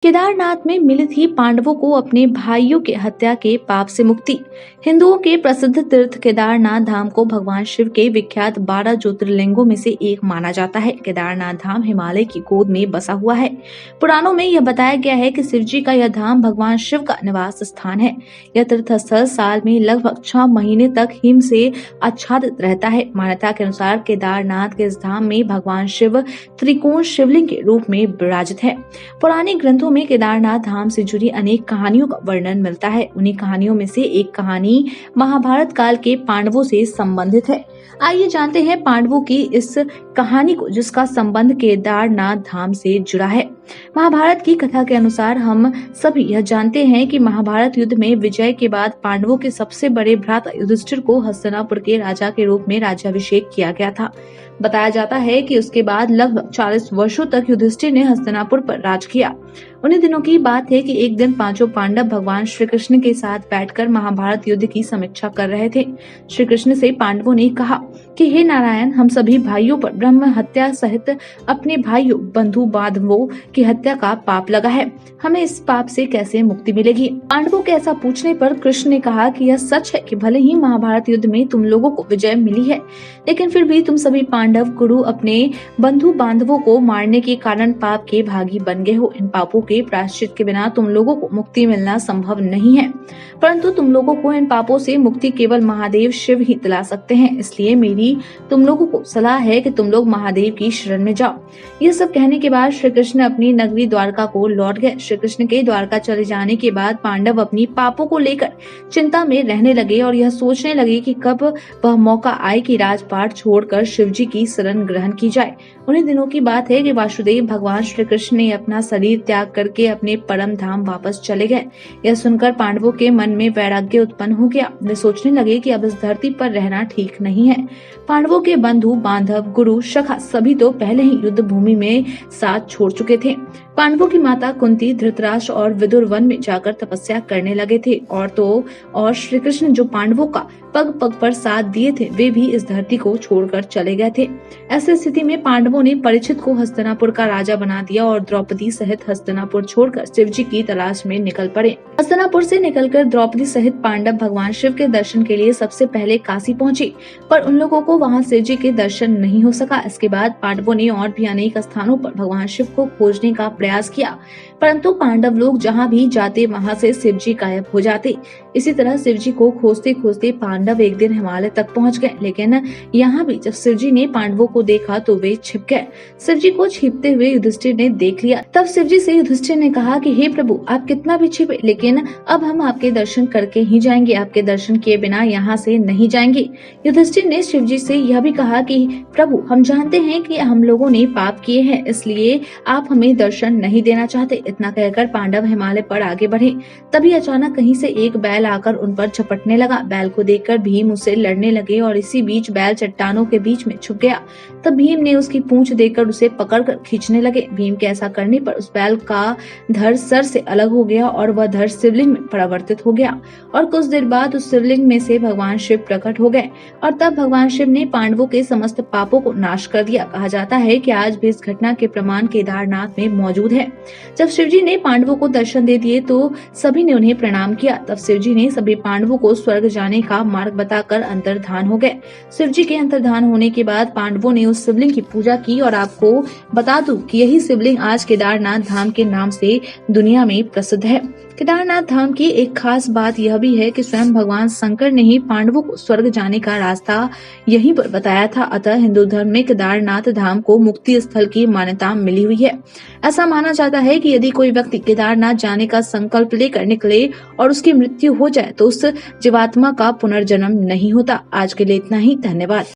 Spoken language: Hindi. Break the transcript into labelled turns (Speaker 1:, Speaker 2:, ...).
Speaker 1: केदारनाथ में मिली थी पांडवों को अपने भाइयों के हत्या के पाप से मुक्ति। हिंदुओं के प्रसिद्ध तीर्थ केदारनाथ धाम को भगवान शिव के विख्यात 12 ज्योतिर्लिंगों में से एक माना जाता है। केदारनाथ धाम हिमालय की गोद में बसा हुआ है। पुराणों में यह बताया गया है कि शिव जी का यह धाम भगवान शिव का निवास स्थान है। यह तीर्थ स्थल साल में लगभग 6 महीने तक हिम से आच्छादित रहता है। मान्यता के अनुसार केदारनाथ के इस धाम में भगवान शिव त्रिकोण शिवलिंग के रूप में विराजित है। पुराने ग्रंथों में केदारनाथ धाम से जुड़ी अनेक कहानियों का वर्णन मिलता है। उन्हीं कहानियों में से एक कहानी महाभारत काल के पांडवों से संबंधित है। आइए जानते हैं पांडवों की इस कहानी को, जिसका संबंध केदारनाथ धाम से जुड़ा है। महाभारत की कथा के अनुसार हम सभी यह जानते हैं कि महाभारत युद्ध में विजय के बाद पांडवों के सबसे बड़े भ्राता युधिष्ठिर को हस्तिनापुर के राजा के रूप में राज्याभिषेक किया गया था। बताया जाता है कि उसके बाद लगभग 40 वर्षों तक युधिष्ठिर ने हस्तिनापुर पर राज किया। उन्हीं दिनों की बात है कि एक दिन पांचों पांडव भगवान श्री कृष्ण के साथ बैठकर महाभारत युद्ध की समीक्षा कर रहे थे। श्री कृष्ण से पांडवों ने कहा कि हे नारायण, हम सभी भाइयों पर ब्रह्म हत्या सहित अपने भाइयों बंधु बांधवों की हत्या का पाप लगा है। हमें इस पाप से कैसे मुक्ति मिलेगी? पांडवों के ऐसा पूछने पर कृष्ण ने कहा कि यह सच है कि भले ही महाभारत युद्ध में तुम लोगों को विजय मिली है, लेकिन फिर भी तुम सभी पांडव गुरु अपने बंधु बांधवों को मारने के कारण पाप के भागी बन गए हो। इन पापों के प्रायश्चित के बिना तुम लोगों को मुक्ति मिलना संभव नहीं है, परंतु तुम लोगों को इन पापों से मुक्ति केवल महादेव शिव ही दिला सकते हैं। इसलिए मेरी तुम लोगों को सलाह है कि तुम लोग महादेव की शरण में जाओ। यह सब कहने के बाद श्री कृष्ण अपनी नगरी द्वारका को लौट गए। श्री कृष्ण के द्वारका चले जाने के बाद पांडव अपनी पापों को लेकर चिंता में रहने लगे और यह सोचने लगे कि कब वह मौका आए कि राजपाट छोड़कर शिव जी की शरण ग्रहण की जाए। उन्हीं दिनों की बात है कि वासुदेव भगवान श्री कृष्ण ने अपना शरीर त्याग करके अपने परम धाम वापस चले गए। यह सुनकर पांडवों के मन में वैराग्य उत्पन्न हो गया। वे सोचने लगे कि अब इस धरती पर रहना ठीक नहीं है। पांडवों के बंधु बांधव गुरु सखा सभी तो पहले ही युद्ध भूमि में साथ छोड़ चुके थे। पांडवों की माता कुंती, धृतराष्ट्र और विदुर वन में जाकर तपस्या करने लगे थे और श्री कृष्ण जो पांडवों का पग पग पर साथ दिए थे, वे भी इस धरती को छोड़कर चले गए थे। ऐसी स्थिति में पांडवों ने परीक्षित को हस्तिनापुर का राजा बना दिया और द्रौपदी सहित हस्तिनापुर छोड़कर शिव जी की तलाश में निकल पड़े। हस्तिनापुर से निकलकर द्रौपदी सहित पांडव भगवान शिव के दर्शन के लिए सबसे पहले काशी पहुंचे, पर उन लोगों को वहां शिव जी के दर्शन नहीं हो सका। इसके बाद पांडवों ने और भी अनेक स्थानों पर भगवान शिव को खोजने का प्रयास किया, परंतु पांडव लोग जहाँ भी जाते वहाँ से शिव जी गायब हो जाते। इसी तरह शिव जी को खोजते खोजते पांडव एक दिन हिमालय तक पहुँच गए, लेकिन यहाँ भी जब शिव जी ने पांडवों को देखा तो वे छिप गए। शिव जी को छिपते हुए युधिष्ठिर ने देख लिया। तब शिव जी से युधिष्ठिर ने कहा कि हे प्रभु, आप कितना भी छिपे, लेकिन अब हम आपके दर्शन करके ही जाएंगे। आपके दर्शन किए बिना यहाँ से नहीं जाएंगे। युधिष्ठिर ने शिव जी से यह भी कहा कि प्रभु, हम जानते हैं कि हम लोगों ने पाप किए हैं, इसलिए आप हमें दर्शन नहीं देना चाहते। इतना कहकर पांडव हिमालय पर आगे बढ़े। तभी अचानक कहीं से एक बैल आकर उन पर झपटने लगा। बैल को देखकर भीम उससे लड़ने लगे और इसी बीच बैल चट्टानों के बीच में छुप गया। तब भीम ने उसकी पूंछ देकर उसे पकड़कर खींचने लगे। भीम के ऐसा करने पर उस बैल का धड़ सर से अलग हो गया और वह धड़ शिवलिंग में परिवर्तित हो गया और कुछ देर बाद उस शिवलिंग में से भगवान शिव प्रकट हो गए और तब भगवान शिव ने पांडवों के समस्त पापों को नाश कर दिया। कहा जाता है कि आज भी इस घटना के प्रमाण केदारनाथ में मौजूद है। जब शिवजी ने पांडवों को दर्शन दे दिए तो सभी ने उन्हें प्रणाम किया। तब शिवजी ने सभी पांडवों को स्वर्ग जाने का मार्ग बताकर अंतर्धान हो गए। शिवजी के अंतर्धान होने के बाद पांडवों ने उस शिवलिंग की पूजा की और आपको बता दूं कि यही शिवलिंग आज केदारनाथ धाम के नाम से दुनिया में प्रसिद्ध है। केदारनाथ धाम की एक खास बात यह भी है कि स्वयं भगवान शंकर ने ही पांडवों को स्वर्ग जाने का रास्ता यहीं पर बताया था। अतः हिंदू धर्म में केदारनाथ धाम को मुक्ति स्थल की मान्यता मिली हुई है। ऐसा माना जाता है कि यदि कोई व्यक्ति केदारनाथ जाने का संकल्प लेकर निकले और उसकी मृत्यु हो जाए तो उस जीवात्मा का पुनर्जन्म नहीं होता। आज के लिए इतना ही। धन्यवाद।